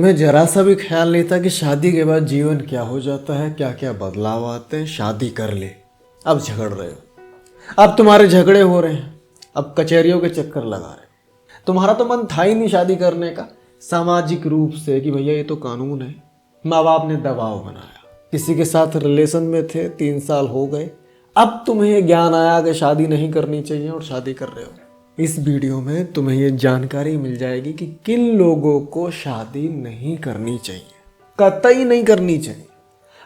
तुम्हें जरा सा भी ख्याल नहीं था कि शादी के बाद जीवन क्या हो जाता है, क्या क्या बदलाव आते हैं। शादी कर ले, अब झगड़ रहे हो, अब तुम्हारे झगड़े हो रहे हैं, अब कचहरियों के चक्कर लगा रहे हो। तुम्हारा तो मन था ही नहीं शादी करने का, सामाजिक रूप से कि भैया ये तो कानून है। माँ बाप ने दबाव बनाया, किसी के साथ रिलेशन में थे, 3 साल हो गए, अब तुम्हें ये ज्ञान आया कि शादी नहीं करनी चाहिए और शादी कर रहे हो। इस वीडियो में तुम्हें ये जानकारी मिल जाएगी कि किन लोगों को शादी नहीं करनी चाहिए, कतई नहीं करनी चाहिए,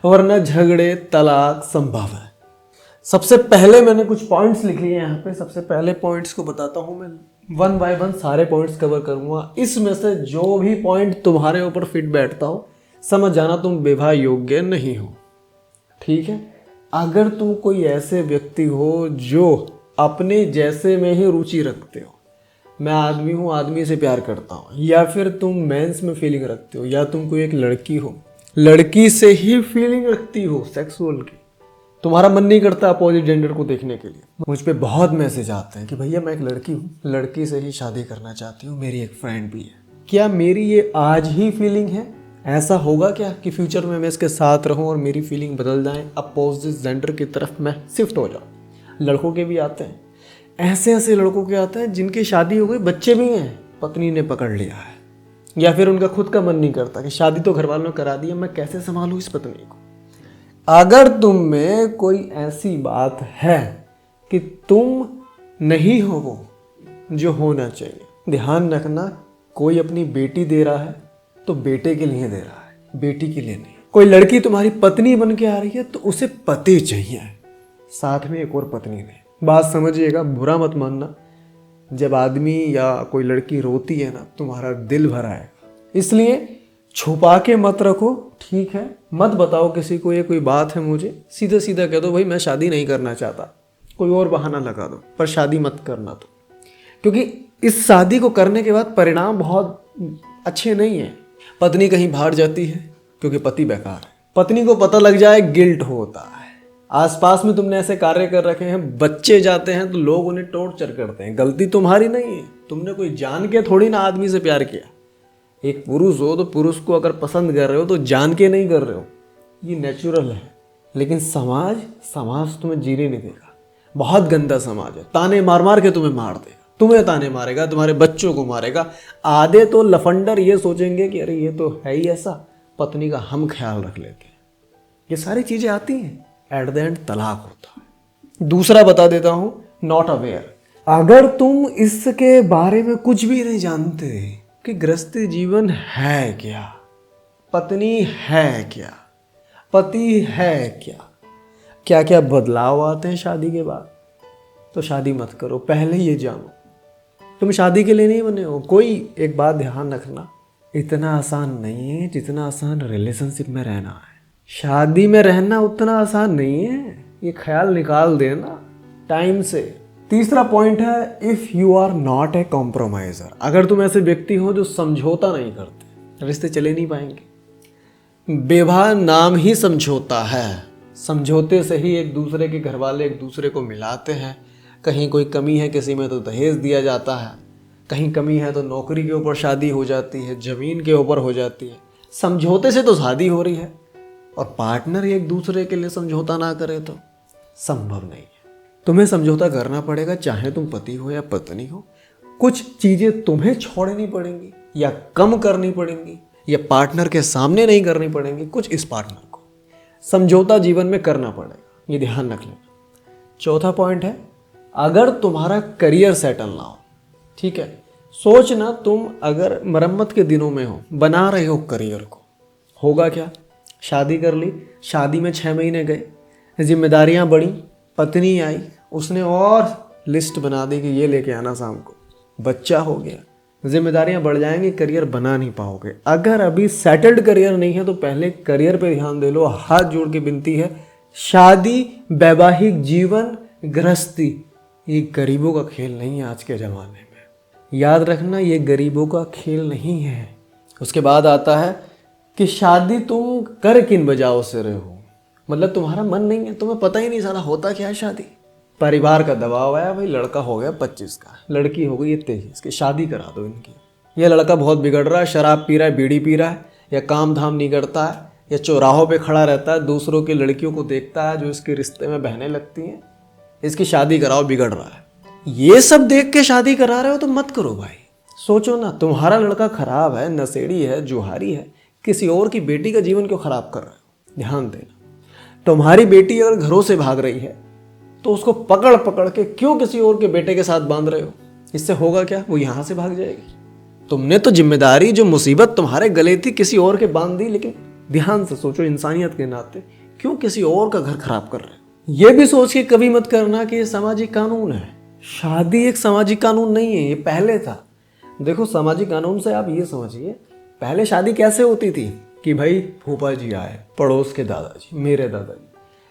वरना झगड़े तलाक संभव है। सबसे पहले मैंने कुछ पॉइंट्स लिख लिए यहाँ पे। सबसे पहले पॉइंट्स को बताता हूँ मैं, 1 बाय 1 सारे पॉइंट्स कवर करूँगा। इसमें से जो भी पॉइंट तुम्हारे ऊपर फिट बैठता हो, समझ जाना तुम विवाह योग्य नहीं हो, ठीक है। अगर तुम कोई ऐसे व्यक्ति हो जो अपने जैसे में ही रुचि रखते हो, मैं आदमी हूँ, आदमी से प्यार करता हूँ, या फिर तुम मेंस में फीलिंग रखते हो, या तुम कोई एक लड़की हो, लड़की से ही फीलिंग रखती हो सेक्सुअल की, तुम्हारा मन नहीं करता अपोजिट जेंडर को देखने के लिए। मुझ पे बहुत मैसेज आते हैं कि भैया मैं एक लड़की हूँ, लड़की से ही शादी करना चाहती हूँ, मेरी एक फ्रेंड भी है। क्या मेरी ये आज ही फीलिंग है? ऐसा होगा क्या कि फ्यूचर में मैं इसके साथ रहूं और मेरी फीलिंग बदल जाए, अपोजिट जेंडर की तरफ मैं शिफ्ट हो जाऊं? लड़कों के भी आते हैं, ऐसे ऐसे लड़कों के आते हैं जिनकी शादी हो गई, बच्चे भी हैं, पत्नी ने पकड़ लिया है, या फिर उनका खुद का मन नहीं करता कि शादी तो घर वालों ने करा दी है, मैं कैसे संभालूं इस पत्नी को। अगर तुम में कोई ऐसी बात है कि तुम नहीं हो वो जो होना चाहिए, ध्यान रखना, कोई अपनी बेटी दे रहा है तो बेटे के लिए दे रहा है, बेटी के लिए नहीं। कोई लड़की तुम्हारी पत्नी बन के आ रही है तो उसे पति चाहिए, साथ में एक और पत्नी नहीं। बात समझिएगा, बुरा मत मानना। जब आदमी या कोई लड़की रोती है ना, तुम्हारा दिल भरा है, इसलिए छुपा के मत रखो, ठीक है। मत बताओ किसी को ये कोई बात है मुझे, सीधा सीधा कह दो भाई मैं शादी नहीं करना चाहता, कोई और बहाना लगा दो, पर शादी मत करना तो, क्योंकि इस शादी को करने के बाद परिणाम बहुत अच्छे नहीं है। पत्नी कहीं बाहर जाती है क्योंकि पति बेकार है, पत्नी को पता लग जाए गिल्ट होता है। आसपास में तुमने ऐसे कार्य कर रखे हैं, बच्चे जाते हैं तो लोग उन्हें टॉर्चर करते हैं। गलती तुम्हारी नहीं है, तुमने कोई जान के थोड़ी ना आदमी से प्यार किया। एक पुरुष हो तो पुरुष को अगर पसंद कर रहे हो तो जान के नहीं कर रहे हो, ये नेचुरल है। लेकिन समाज तुम्हें जीने नहीं देगा, बहुत गंदा समाज है, ताने मार मार के तुम्हें मार देगा, तुम्हें ताने मारेगा, तुम्हारे बच्चों को मारेगा। आधे तो लफंडर ये सोचेंगे कि अरे ये तो है ही ऐसा, पत्नी का हम ख्याल रख लेते हैं। ये सारी चीजें आती हैं, एट द एंड तलाक होता है। दूसरा बता देता हूं, नॉट अवेयर। अगर तुम इसके बारे में कुछ भी नहीं जानते कि गृहस्थी जीवन है क्या, पत्नी है क्या, पति है क्या, क्या क्या बदलाव आते हैं शादी के बाद, तो शादी मत करो। पहले ये जानो तुम शादी के लिए नहीं बने हो। कोई एक बात ध्यान रखना, इतना आसान नहीं है जितना आसान रिलेशनशिप में रहना है। शादी में रहना उतना आसान नहीं है, ये ख्याल निकाल देना टाइम से। तीसरा पॉइंट है, if you are not a compromiser. अगर तुम ऐसे व्यक्ति हो जो समझौता नहीं करते, रिश्ते चले नहीं पाएंगे। विवाह नाम ही समझौता है, समझौते से ही एक दूसरे के घर वाले एक दूसरे को मिलाते हैं। कहीं कोई कमी है किसी में तो दहेज दिया जाता है, कहीं कमी है तो नौकरी के ऊपर शादी हो जाती है, जमीन के ऊपर हो जाती है। समझौते से तो शादी हो रही है, और पार्टनर एक दूसरे के लिए समझौता ना करे तो संभव नहीं है। तुम्हें समझौता करना पड़ेगा, चाहे तुम पति हो या पत्नी हो। कुछ चीजें तुम्हें छोड़नी पड़ेंगी या कम करनी पड़ेंगी, या पार्टनर के सामने नहीं करनी पड़ेंगी, कुछ इस पार्टनर को समझौता जीवन में करना पड़ेगा, ये ध्यान रख लेना। चौथा पॉइंट है, अगर तुम्हारा करियर सेटल ना हो, ठीक है, सोचना तुम अगर मरम्मत के दिनों में हो, बना रहे हो करियर को, होगा क्या? शादी कर ली, शादी में 6 महीने गए, जिम्मेदारियां बढ़ी, पत्नी आई, उसने और लिस्ट बना दी कि ये लेके आना शाम को, बच्चा हो गया, जिम्मेदारियां बढ़ जाएंगी, करियर बना नहीं पाओगे। अगर अभी सेटल्ड करियर नहीं है तो पहले करियर पे ध्यान दे लो। हाथ जोड़ के विनती है, शादी, वैवाहिक जीवन, गृहस्थी, ये गरीबों का खेल नहीं है आज के ज़माने में। याद रखना, ये गरीबों का खेल नहीं है। उसके बाद आता है कि शादी तुम कर किन वजहों से रहे हो, मतलब तुम्हारा मन नहीं है, तुम्हें पता ही नहीं सारा होता क्या है शादी। परिवार का दबाव आया, भाई लड़का हो गया 25 का, लड़की हो गई 23 की, शादी करा दो इनकी। ये लड़का बहुत बिगड़ रहा है, शराब पी रहा है, बीड़ी पी रहा है, या काम धाम नहीं करता है, या चौराहों पे खड़ा रहता है, दूसरों की लड़कियों को देखता है जो इसके रिश्ते में बहने लगती हैं, इसकी शादी कराओ, बिगड़ रहा है। ये सब देख के शादी करा रहे हो तो मत करो भाई। सोचो ना, तुम्हारा लड़का खराब है, नशेड़ी है, जुहारी है, किसी और की बेटी का जीवन क्यों खराब कर रहे हो? ध्यान देना, तुम्हारी बेटी अगर घरों से भाग रही है तो उसको पकड़ पकड़ के क्यों किसी और के बेटे के साथ बांध रहे हो? इससे होगा क्या? वो यहां से भाग जाएगी। तुमने तो जिम्मेदारी, जो मुसीबत तुम्हारे गले थी, किसी और के बांध दी। लेकिन ध्यान से सोचो, इंसानियत के नाते क्यों किसी और का घर खराब कर रहे हो? ये भी सोच के कभी मत करना कि ये सामाजिक कानून है। शादी एक सामाजिक कानून नहीं है, ये पहले था। देखो, सामाजिक कानून से आप ये समझिए, पहले शादी कैसे होती थी कि भाई फूफा जी आए, पड़ोस के दादाजी, मेरे दादाजी,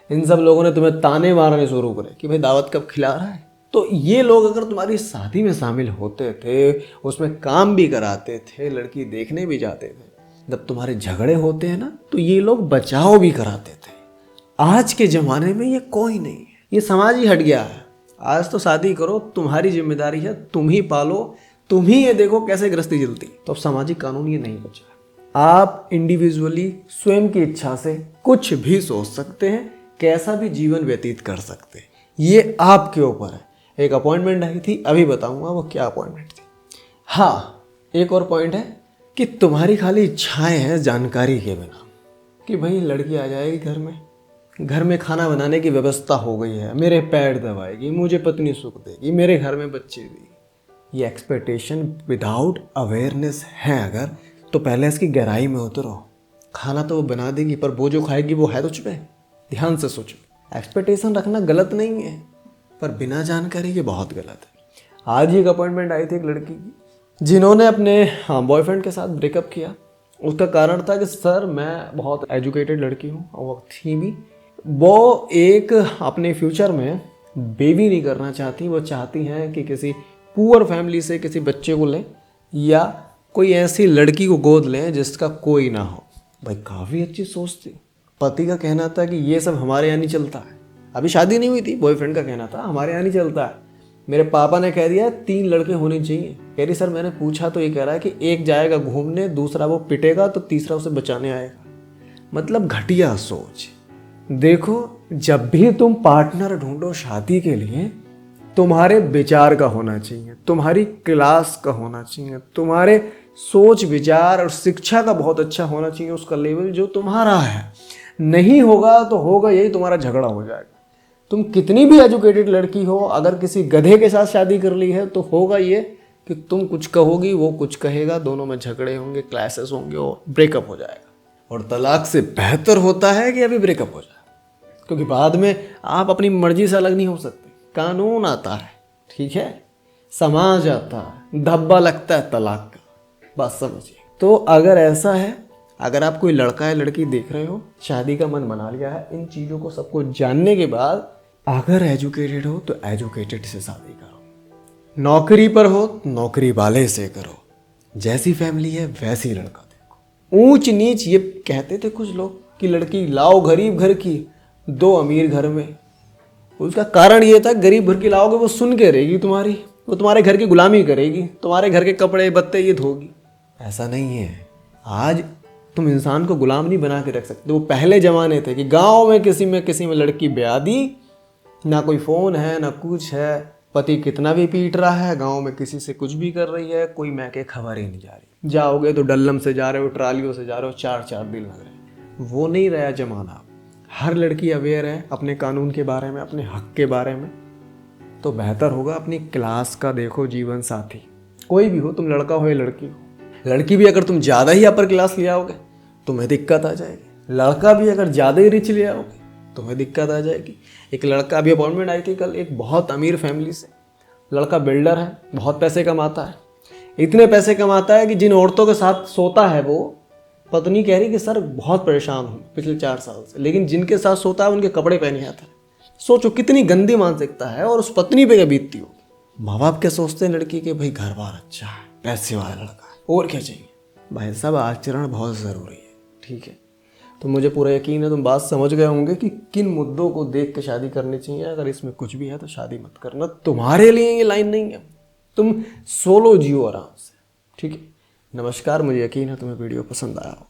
इन सब लोगों ने तुम्हें ताने मारने शुरू करे कि भाई दावत कब खिला रहा है। तो ये लोग अगर तुम्हारी शादी में शामिल होते थे, उसमें काम भी कराते थे, लड़की देखने भी जाते थे, जब तुम्हारे झगड़े होते हैं ना तो ये लोग बचाव भी कराते थे। आज के ज़माने में ये कोई नहीं है, ये समाज ही हट गया है। आज तो शादी करो, तुम्हारी जिम्मेदारी है, तुम ही पालो, तुम ही ये देखो कैसे गृहस्थी चलती। तो अब सामाजिक कानून ये नहीं बचा। आप इंडिविजुअली स्वयं की इच्छा से कुछ भी सोच सकते हैं, कैसा भी जीवन व्यतीत कर सकते हैं, ये आपके ऊपर है। एक अपॉइंटमेंट आई थी, अभी बताऊंगा वो क्या अपॉइंटमेंट थी। हाँ, एक और पॉइंट है कि तुम्हारी खाली इच्छाएं हैं जानकारी के बिना, कि भाई लड़की आ जाएगी घर में खाना बनाने की व्यवस्था हो गई है, मेरे पैर दबाएगी, मुझे पत्नी सुख देगी, मेरे घर में बच्चे देगी। ये एक्सपेक्टेशन विदाउट अवेयरनेस है अगर, तो पहले इसकी गहराई में उतरो। खाना तो वो बना देगी, पर वो जो खाएगी वो है तुझ पे। ध्यान से सोचो, एक्सपेक्टेशन रखना गलत नहीं है, पर बिना जानकारी के बहुत गलत है। आज ही एक अपॉइंटमेंट आई थी एक लड़की की, जिन्होंने अपने बॉयफ्रेंड के साथ ब्रेकअप किया। उसका कारण था कि सर मैं बहुत एजुकेटेड लड़की हूँ, और वो थी भी। वो एक अपने फ्यूचर में बेबी नहीं करना चाहती, वो चाहती हैं कि किसी पुअर फैमिली से किसी बच्चे को लें, या कोई ऐसी लड़की को गोद लें जिसका कोई ना हो। भाई काफ़ी अच्छी सोच थी। पति का कहना था कि ये सब हमारे यहाँ नहीं चलता है। अभी शादी नहीं हुई थी, बॉयफ्रेंड का कहना था हमारे यहाँ नहीं चलता है। मेरे पापा ने कह दिया 3 लड़के होने चाहिए। कह रही सर मैंने पूछा तो ये कह रहा है कि एक जाएगा घूमने, दूसरा वो पिटेगा, तो तीसरा उसे बचाने आएगा। मतलब घटिया सोच। देखो, जब भी तुम पार्टनर ढूंढो शादी के लिए, तुम्हारे विचार का होना चाहिए, तुम्हारी क्लास का होना चाहिए, तुम्हारे सोच विचार और शिक्षा का बहुत अच्छा होना चाहिए, उसका लेवल जो तुम्हारा है। नहीं होगा तो होगा यही, तुम्हारा झगड़ा हो जाएगा। तुम कितनी भी एजुकेटेड लड़की हो, अगर किसी गधे के साथ शादी कर ली है तो होगा ये कि तुम कुछ कहोगी, वो कुछ कहेगा, दोनों में झगड़े होंगे, क्लैशेस होंगे और ब्रेकअप हो जाएगा। और तलाक से बेहतर होता है कि अभी ब्रेकअप हो जाए, क्योंकि बाद में आप अपनी मर्जी से अलग नहीं हो सकते। कानून आता है, ठीक है, समाज आता है, धब्बा लगता है तलाक का, बस समझिए। तो अगर ऐसा है, अगर आप कोई लड़का या लड़की देख रहे हो, शादी का मन बना लिया है, इन चीज़ों को सबको जानने के बाद अगर एजुकेटेड हो तो एजुकेटेड से शादी करो। नौकरी पर हो तो नौकरी वाले से करो। जैसी फैमिली है वैसी लड़का देखो। ऊंच नीच ये कहते थे कुछ लोग कि लड़की लाओ गरीब घर की, 2 अमीर घर में। उसका कारण ये था, गरीब घर की लाओगे वो सुन के रहेगी तुम्हारी, वो तुम्हारे घर की गुलामी करेगी, तुम्हारे घर के कपड़े बत्ते ये धोगी। ऐसा नहीं है। आज तुम इंसान को गुलाम नहीं बना के रख सकते। वो पहले जमाने थे कि गांव में किसी में लड़की ब्याह दी, ना कोई फ़ोन है ना कुछ है, पति कितना भी पीट रहा है, गांव में किसी से कुछ भी कर रही है, कोई मैके खबर ही नहीं जा रही। जाओगे तो डल्लम से जा रहे हो, ट्रालियों से जा रहे हो, 4-4 दिन लग रहे। वो नहीं रहा जमाना। हर लड़की अवेयर है अपने कानून के बारे में, अपने हक के बारे में। तो बेहतर होगा अपनी क्लास का देखो जीवन साथी, कोई भी हो, तुम लड़का हो या लड़की हो। लड़की भी अगर तुम ज़्यादा ही अपर क्लास ले आओगे तुम्हें दिक्कत आ जाएगी। लड़का भी अगर ज़्यादा ही रिच ले आओगे तुम्हें दिक्कत आ जाएगी। एक लड़का, अभी अपॉइंटमेंट आई थी कल, एक बहुत अमीर फैमिली से। लड़का बिल्डर है, बहुत पैसे कमाता है, इतने पैसे कमाता है कि जिन औरतों के साथ सोता है वो, पत्नी कह रही कि सर बहुत परेशान हूँ पिछले 4 साल से, लेकिन जिनके साथ सोता है उनके कपड़े पहने आता है। सोचो कितनी गंदी मानसिकता है, और उस पत्नी पे क्या बीतती होगी। माँ बाप क्या सोचते हैं लड़की के, भाई घर बार अच्छा है, पैसे वाला लड़का है, और क्या चाहिए। भाई साहब आचरण बहुत ज़रूरी है, ठीक है। तो मुझे पूरा यकीन है तुम बात समझ गए होंगे कि किन मुद्दों को देख के शादी करनी चाहिए। अगर इसमें कुछ भी है तो शादी मत करना, तुम्हारे लिए ये लाइन नहीं है। तुम सोलो जियो आराम से, ठीक है। नमस्कार, मुझे यकीन है तुम्हें वीडियो पसंद आया हो।